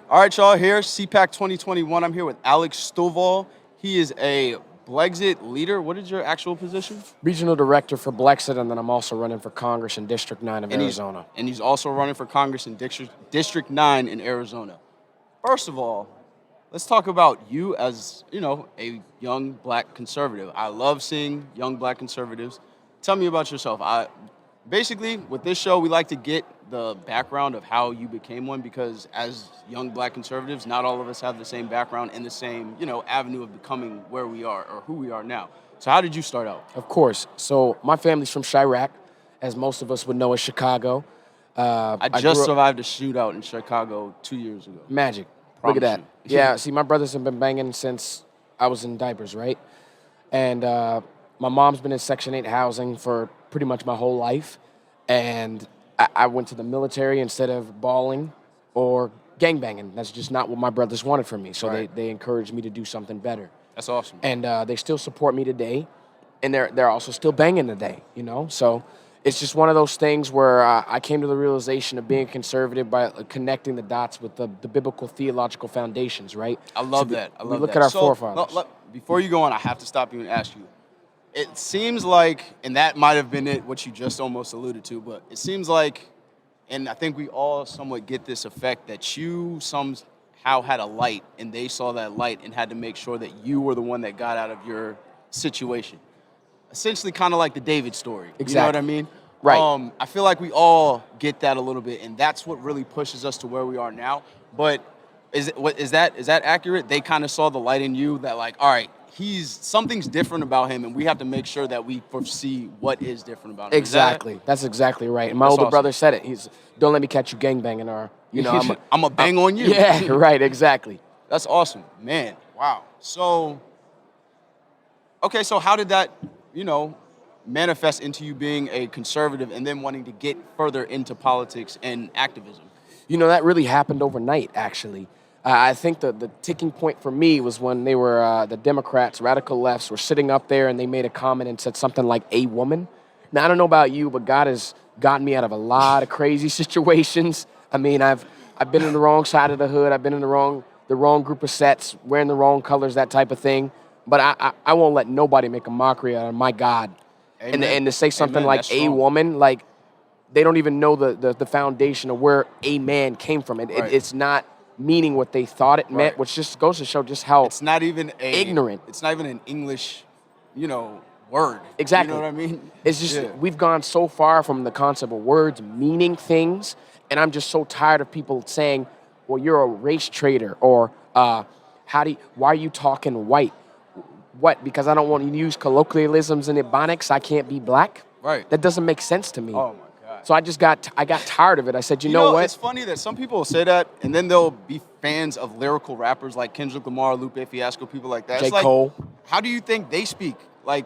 All right, y'all, here, CPAC2021. I'm here with Alex Stovall. He is a BLEXIT leader. What is your actual position? Regional Director for BLEXIT, and then I'm also running for Congress in District 9 of Arizona. He's also running for Congress in District 9 in Arizona. First of all, let's talk about you as, a young black conservative. I love seeing young black conservatives. Tell me about yourself. Basically, with this show, we like to get the background of how you became one, because as young black conservatives, not all of us have the same background and the same, avenue of becoming where we are or who we are now. So how did you start out? Of course. So my family's from Chirac, as most of us would know as Chicago. I just survived a shootout in Chicago 2 years ago. Magic. Promise Look at that. you. Yeah, see, my brothers have been banging since I was in diapers, right? And my mom's been in Section 8 housing for pretty much my whole life. And I went to the military instead of balling or gangbanging. That's just not what my brothers wanted from me. So Right. they encouraged me to do something better. That's awesome. And they still support me today. And they're also still banging today, So it's just one of those things where I came to the realization of being conservative by connecting the dots with the biblical theological foundations, right? I love that. I love look that. at our forefathers. Before you go on, I have to stop you and ask you. It seems like, and that might have been what you just almost alluded to, but it seems like, and I think we all somewhat get this effect, that you somehow had a light, and they saw that light and had to make sure that you were the one that got out of your situation. Essentially kind of like the David story. Exactly. You know what I mean? Right. I feel like we all get that a little bit, and that's what really pushes us to where we are now. But is that accurate? They kind of saw the light in you that, like, all right, something's different about him, and we have to make sure that we foresee what is different about him. Exactly. That's exactly right. And my That's older awesome. brother said it. He's, don't let me catch you gangbanging, or, I'm a bang on you. Yeah, right, exactly. That's awesome, man. Wow. So how did that, manifest into you being a conservative and then wanting to get further into politics and activism? That really happened overnight, actually. I think the ticking point for me was when they were, the Democrats, radical lefts, were sitting up there and they made a comment and said something like, "a woman." Now, I don't know about you, but God has gotten me out of a lot of crazy situations. I mean, I've been in the wrong side of the hood. I've been in the wrong group of sets, wearing the wrong colors, that type of thing. But I won't let nobody make a mockery out of my God. And to say something like "a woman," like they don't even know the foundation of where a man came from. It's not meaning what they thought it meant, which just goes to show just how it's not even ignorant. It's not even an English, word. Exactly. You know what I mean? It's just we've gone so far from the concept of words meaning things, and I'm just so tired of people saying, "Well, you're a race traitor," or why are you talking white? What? Because I don't want to use colloquialisms and ebonics, I can't be black? Right. That doesn't make sense to me. Oh my God. So I got tired of it. I said, you know what? It's funny that some people will say that, and then they'll be fans of lyrical rappers like Kendrick Lamar, Lupe Fiasco, people like that. J. It's like, Cole. how do you think they speak? Like,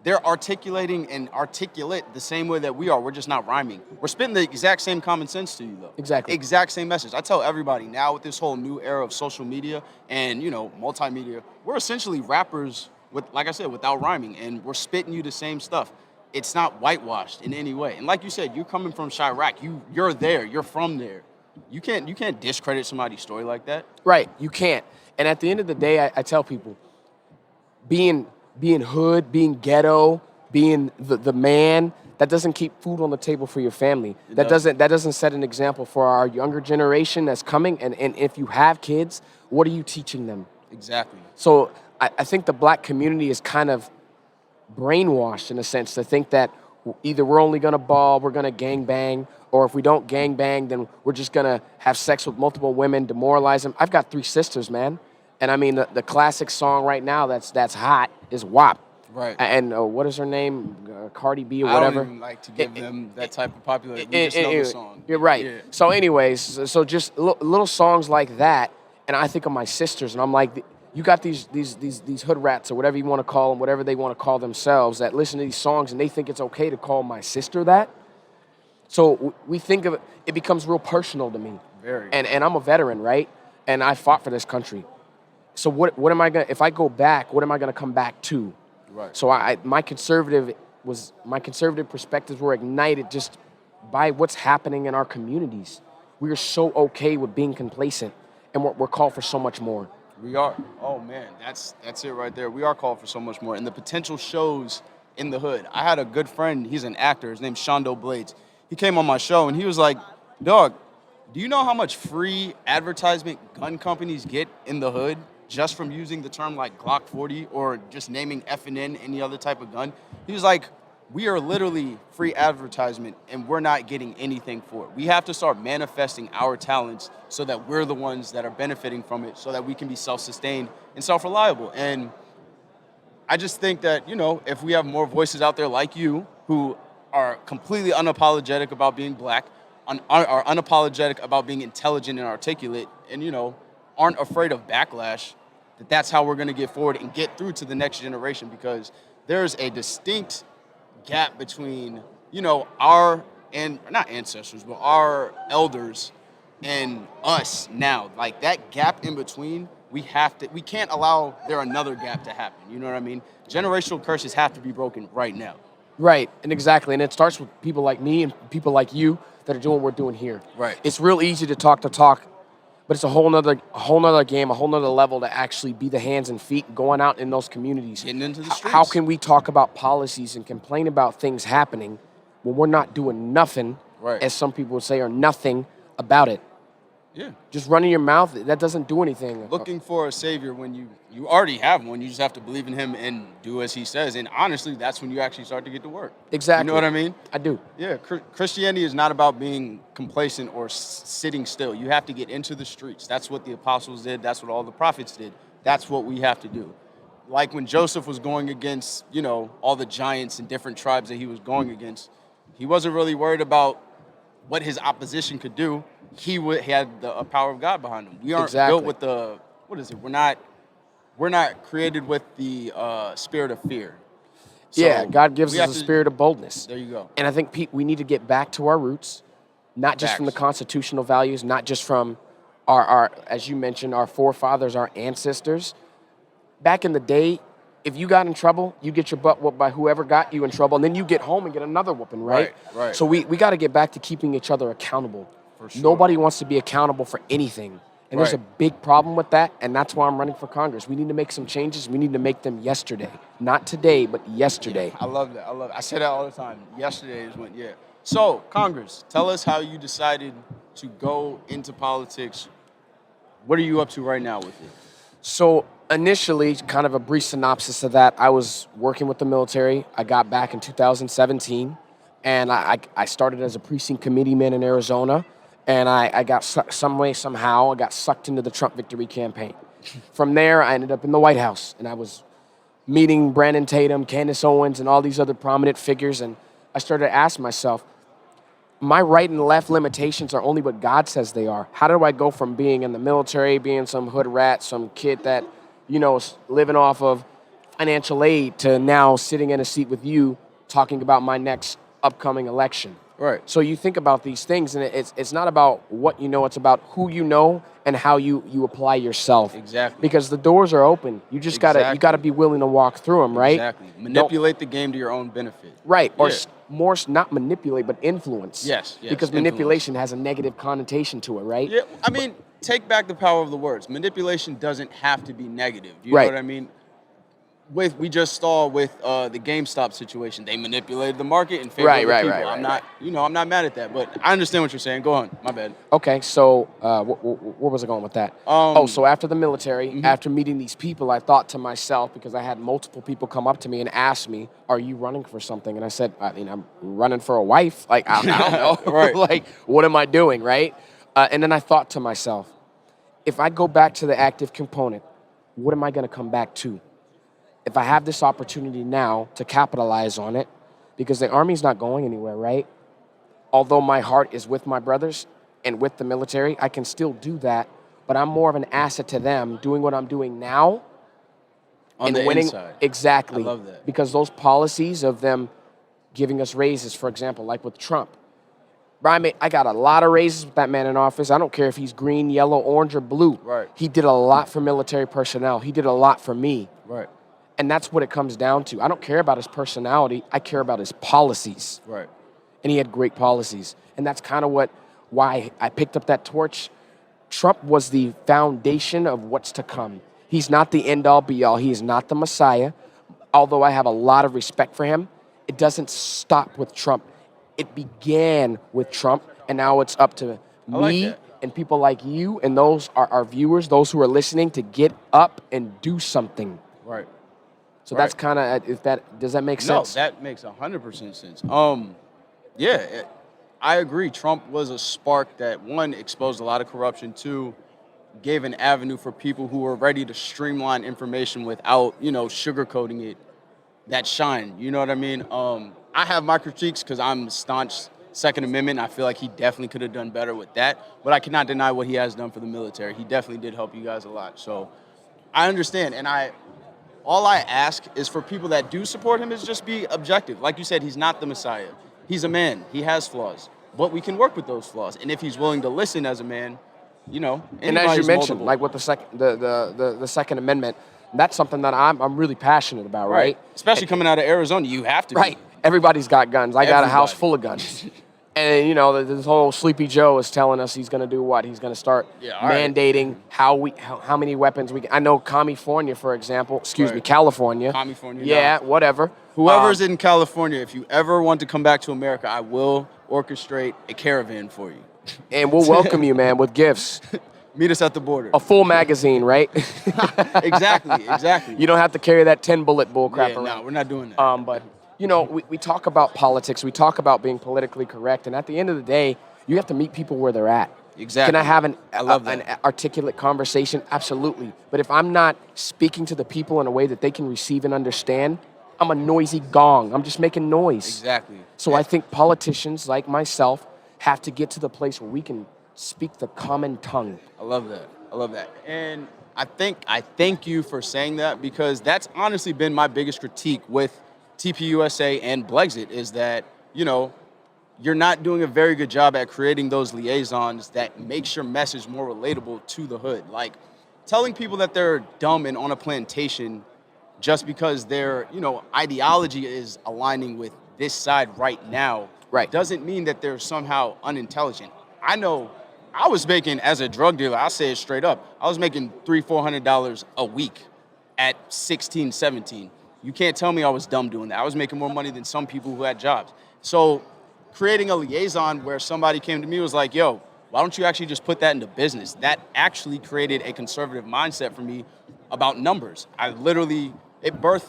they're articulating and articulate the same way that we are. We're just not rhyming. We're spitting the exact same common sense to you, though. Exactly. Exact same message. I tell everybody now, with this whole new era of social media and, multimedia, we're essentially rappers like I said, without rhyming, and we're spitting you the same stuff. It's not whitewashed in any way. And like you said, you're coming from Chirac. You're there. You're from there. You can't discredit somebody's story like that. Right. You can't. And at the end of the day, I tell people, being hood, being ghetto, being the man, that doesn't keep food on the table for your family. That doesn't set an example for our younger generation that's coming. And if you have kids, what are you teaching them? Exactly. So I think the black community is kind of brainwashed in a sense to think that either we're only going to ball, we're going to gangbang, or if we don't gangbang, then we're just going to have sex with multiple women, demoralize them. I've got 3 sisters, man. And I mean, the classic song right now that's hot is WAP. Right. And what is her name? Cardi B or whatever. I don't even like to give them that type of popularity. We just know the song. You're right. Yeah. So anyways, so just little songs like that, and I think of my sisters, and I'm like, you got these hood rats or whatever you want to call them, whatever they want to call themselves, that listen to these songs and they think it's okay to call my sister that. So we think of it, it becomes real personal to me. Very. And I'm a veteran, right? And I fought for this country. So what am I gonna, if I go back, what am I gonna come back to? Right. So my conservative perspectives were ignited just by what's happening in our communities. We are so okay with being complacent and we're called for so much more. We are. Oh man, that's it right there. We are called for so much more, and the potential shows in the hood. I had a good friend. He's an actor. His name's Shondo Blades. He came on my show, and he was like, "Dog, do you know how much free advertisement gun companies get in the hood just from using the term like Glock 40 or just naming F&N any other type of gun?" He was like, "We are literally free advertisement and we're not getting anything for it. We have to start manifesting our talents so that we're the ones that are benefiting from it so that we can be self-sustained and self-reliable." And I just think that, if we have more voices out there like you who are completely unapologetic about being black, are unapologetic about being intelligent and articulate, and, aren't afraid of backlash, that's how we're going to get forward and get through to the next generation, because there's a distinct gap between, our, and not ancestors, but our elders and us now. Like that gap in between, we can't allow there another gap to happen. You know what I mean? Generational curses have to be broken right now. Right, and exactly. And it starts with people like me and people like you that are doing what we're doing here. Right. It's real easy to talk, but it's a whole nother game, a whole nother level to actually be the hands and feet going out in those communities. Getting into the streets. How can we talk about policies and complain about things happening when we're not doing nothing, right, as some people would say, or nothing about it? Yeah. Just running your mouth, that doesn't do anything. Looking for a savior when you already have one. You just have to believe in him and do as he says. And honestly, that's when you actually start to get to work. Exactly. You know what I mean? I do. Yeah. Christianity is not about being complacent or sitting still. You have to get into the streets. That's what the apostles did. That's what all the prophets did. That's what we have to do. Like when Joseph was going against, all the giants and different tribes that he was going against, he wasn't really worried about what his opposition could do. He had the power of God behind him. We aren't built with the, what is it? We're not created with the spirit of fear. So yeah, God gives us a spirit of boldness. There you go. And I think we need to get back to our roots, not just from the constitutional values, not just from our, as you mentioned, our forefathers, our ancestors. Back in the day, if you got in trouble, you get your butt whooped by whoever got you in trouble, and then you get home and get another whooping, right? Right. So we got to get back to keeping each other accountable. For sure. Nobody wants to be accountable for anything. And there's a big problem with that, and that's why I'm running for Congress. We need to make some changes. We need to make them yesterday. Not today, but yesterday. Yeah, I love that. I say that all the time. Yesterday is when, yeah. So, Congress, tell us how you decided to go into politics. What are you up to right now with it? So, initially, kind of a brief synopsis of that, I was working with the military. I got back in 2017, and I started as a precinct committeeman in Arizona. And I got somehow, I got sucked into the Trump victory campaign. From there, I ended up in the White House, and I was meeting Brandon Tatum, Candace Owens, and all these other prominent figures, and I started to ask myself, my right and left limitations are only what God says they are. How do I go from being in the military, being some hood rat, some kid that, is living off of financial aid, to now sitting in a seat with you talking about my next upcoming election? Right. So you think about these things, and it's not about what you know, it's about who you know and how you apply yourself. Exactly. Because the doors are open. You just gotta be willing to walk through them, right? Exactly. Manipulate the game to your own benefit. Right. Or more not manipulate, but influence. Yes. Because manipulation has a negative connotation to it, right? Yeah. I mean, take back the power of the words. Manipulation doesn't have to be negative. You know what I mean? We just saw with the GameStop situation, they manipulated the market in favor of the people. I'm not mad at that, but I understand what you're saying. Go on, my bad. Okay, so where was I going with that? So after the military, after meeting these people, I thought to myself, because I had multiple people come up to me and ask me, "Are you running for something?" And I said, I'm running for a wife. Like I don't know, Right? Like what am I doing, right? And then I thought to myself, if I go back to the active component, what am I going to come back to? If I have this opportunity now to capitalize on it, because the Army's not going anywhere, right? Although my heart is with my brothers and with the military, I can still do that, but I'm more of an asset to them doing what I'm doing now. On the inside. Exactly. I love that. Because those policies of them giving us raises, for example, like with Trump. Brian, I got a lot of raises with that man in office. I don't care if he's green, yellow, orange, or blue. Right. He did a lot for military personnel. He did a lot for me. Right. And that's what it comes down to. I don't care about his personality. I care about his policies. Right. And he had great policies. And that's kind of why I picked up that torch Trump was the foundation of what's to come. He's not the end-all, be-all. He is not the Messiah. Although I have a lot of respect for him, it doesn't stop with Trump. It began with Trump, and now it's up to me and people like you and those are our viewers, those who are listening, to get up and do something. Right. So that's kind of, does that make sense? No, that makes 100% sense. I agree. Trump was a spark that, one, exposed a lot of corruption, two, gave an avenue for people who were ready to streamline information without, sugarcoating it, that shine. You know what I mean? I have my critiques because I'm staunch Second Amendment. I feel like he definitely could have done better with that, but I cannot deny what he has done for the military. He definitely did help you guys a lot. So I understand, and all I ask is for people that do support him is just be objective. Like you said, he's not the Messiah. He's a man. He has flaws, but we can work with those flaws. And if he's willing to listen as a man, and as you mentioned, like with the Second Amendment, that's something that I'm really passionate about, right? Especially coming out of Arizona, you have to. Right. Everybody's got guns. I got a house full of guns. And, this whole Sleepy Joe is telling us he's going to do what? He's going to start mandating how many weapons we can. I know California, for example. California. California. Yeah, whatever. Whoever's in California, if you ever want to come back to America, I will orchestrate a caravan for you. And we'll welcome you, man, with gifts. Meet us at the border. A full magazine, right? Exactly. You don't have to carry that 10-bullet bull crap around. No, we're not doing that. But, we talk about politics. We talk about being politically correct. And at the end of the day, you have to meet people where they're at. Exactly. Can I have an articulate conversation? Absolutely. But if I'm not speaking to the people in a way that they can receive and understand, I'm a noisy gong. I'm just making noise. Exactly. So I think politicians like myself have to get to the place where we can speak the common tongue. I love that. And I thank you for saying that, because that's honestly been my biggest critique with TPUSA and BLEXIT is that, you're not doing a very good job at creating those liaisons that makes your message more relatable to the hood. Like telling people that they're dumb and on a plantation just because their, ideology is aligning with this side right now doesn't mean that they're somehow unintelligent. I know I was making, as a drug dealer, I'll say it straight up, I was making $300-400 a week at 16, 17. You can't tell me I was dumb doing that. I was making more money than some people who had jobs. So creating a liaison where somebody came to me and was like, yo, why don't you actually just put that into business? That actually created a conservative mindset for me about numbers. It birthed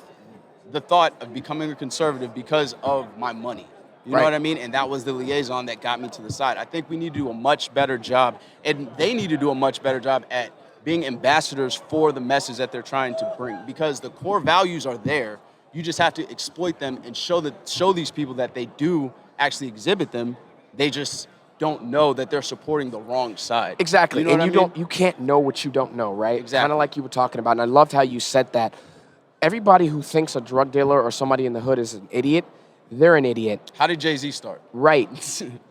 the thought of becoming a conservative because of my money. You know what I mean? And that was the liaison that got me to the side. I think we need to do a much better job, and they need to do a much better job at being ambassadors for the message that they're trying to bring, because the core values are there. You just have to exploit them and show these people that they do actually exhibit them. They just don't know that they're supporting the wrong side. Exactly. You can't know what you don't know, right? Exactly. Kind of like you were talking about. And I loved how you said that. Everybody who thinks a drug dealer or somebody in the hood is an idiot, they're an idiot. How did Jay-Z start? Right.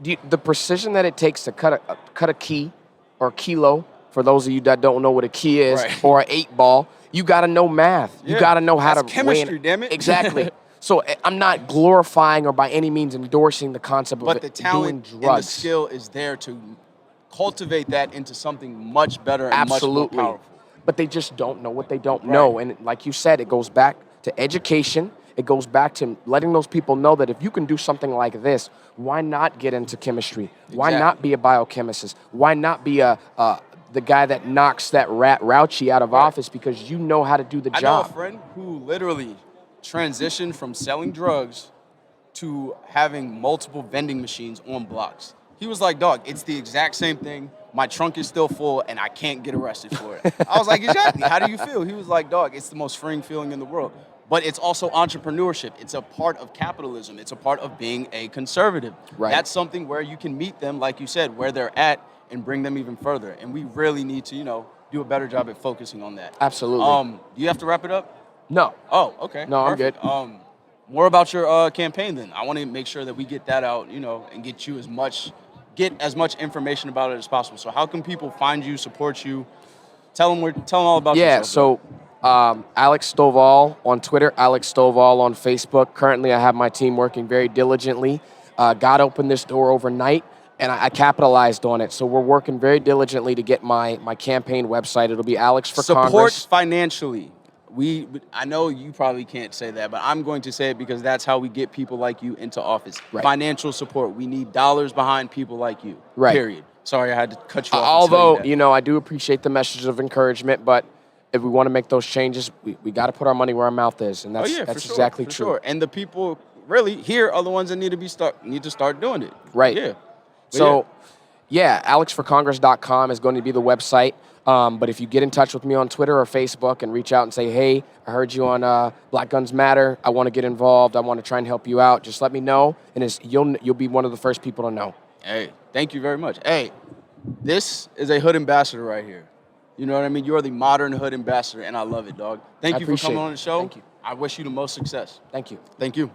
The precision that it takes to cut a key or a kilo, for those of you that don't know what a key is, or an 8-ball, you got to know math. You got to know how to chemistry, damn it. Exactly. So I'm not glorifying or by any means endorsing the concept of doing drugs. But the talent and the skill is there to cultivate that into something much better and much more powerful. But they just don't know what they don't know. And like you said, it goes back to education. It goes back to letting those people know that if you can do something like this, why not get into chemistry? Exactly. Why not be a biochemist? Why not be the guy that knocks that rat Rouchy out of office because you know how to do the job? I know a friend who literally transitioned from selling drugs to having multiple vending machines on blocks. He was like, dog, it's the exact same thing. My trunk is still full and I can't get arrested for it. I was like, exactly. How do you feel? He was like, dog, it's the most freeing feeling in the world. But it's also entrepreneurship. It's a part of capitalism. It's a part of being a conservative. Right. That's something where you can meet them, like you said, where they're at and bring them even further. And we really need to, do a better job at focusing on that. Absolutely. Do you have to wrap it up? No. Oh, okay. No, perfect. I'm good. More about your campaign then. I want to make sure that we get that out, and get as much information about it as possible. So how can people find you, support you? Tell them all about yourself. Yeah, so Alex Stovall on Twitter, Alex Stovall on Facebook. Currently, I have my team working very diligently. God opened this door overnight, and I capitalized on it. So we're working very diligently to get my campaign website. It'll be Alex for Support Congress. financially. I know you probably can't say that, but I'm going to say it because that's how we get people like you into office. Right. Financial support. We need dollars behind people like you. Right. Period. Sorry, I had to cut you off. Although, I do appreciate the messages of encouragement, but if we want to make those changes, we got to put our money where our mouth is, and that's exactly true. Sure. And the people really here are the ones that need to start doing it. Right. Yeah. So, AlexForCongress.com is going to be the website. But if you get in touch with me on Twitter or Facebook and reach out and say, hey, I heard you on Black Guns Matter. I want to get involved. I want to try and help you out. Just let me know, and you'll be one of the first people to know. Hey, thank you very much. Hey, this is a hood ambassador right here. You know what I mean? You're the modern hood ambassador, and I love it, dog. Thank you for coming on the show. Thank you. I wish you the most success. Thank you. Thank you.